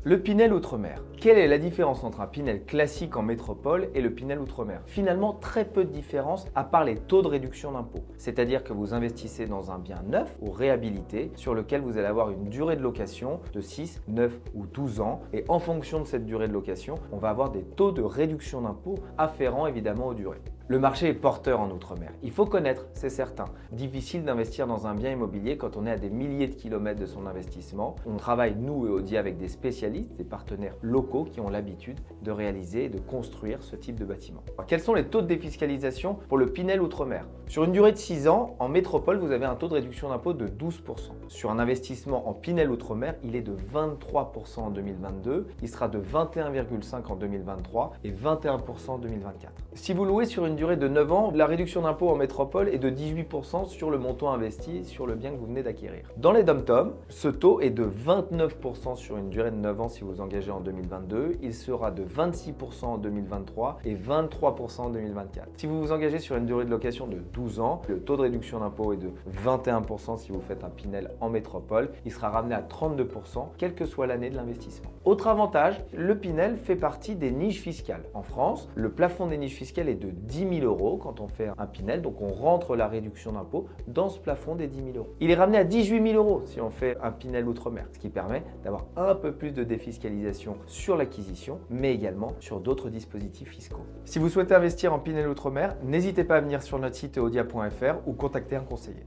Le Pinel Outre-mer. Quelle est la différence entre un Pinel classique en métropole et le Pinel Outre-mer? Finalement, très peu de différence à part les taux de réduction d'impôt. C'est-à-dire que vous investissez dans un bien neuf ou réhabilité sur lequel vous allez avoir une durée de location de 6, 9 ou 12 ans. Et en fonction de cette durée de location, on va avoir des taux de réduction d'impôt afférents évidemment aux durées. Le marché est porteur en Outre-mer. Il faut connaître, c'est certain. Difficile d'investir dans un bien immobilier quand on est à des milliers de kilomètres de son investissement. On travaille, nous et Audi, avec des spécialistes, des partenaires locaux qui ont l'habitude de réaliser et de construire ce type de bâtiment. Alors, quels sont les taux de défiscalisation pour le Pinel Outre-mer? Sur une durée de 6 ans, en métropole, vous avez un taux de réduction d'impôt de 12%. Sur un investissement en Pinel Outre-mer, il est de 23% en 2022, il sera de 21,5% en 2023 et 21% en 2024. Si vous louez sur une durée de 9 ans, la réduction d'impôt en métropole est de 18% sur le montant investi sur le bien que vous venez d'acquérir. Dans les DOM-TOM, ce taux est de 29% sur une durée de 9 ans si vous engagez en 2022. Il sera de 26% en 2023 et 23% en 2024. Si vous vous engagez sur une durée de location de 12 ans, le taux de réduction d'impôt est de 21% si vous faites un Pinel en métropole. Il sera ramené à 32% quelle que soit l'année de l'investissement. Autre avantage, le Pinel fait partie des niches fiscales. En France, le plafond des niches fiscales est de 10 000 € quand on fait un Pinel, donc on rentre la réduction d'impôt dans ce plafond des 10 000 €. Il est ramené à 18 000 € si on fait un Pinel Outre-mer, ce qui permet d'avoir un peu plus de défiscalisation sur l'acquisition, mais également sur d'autres dispositifs fiscaux. Si vous souhaitez investir en Pinel Outre-mer, n'hésitez pas à venir sur notre site eodia.fr ou contacter un conseiller.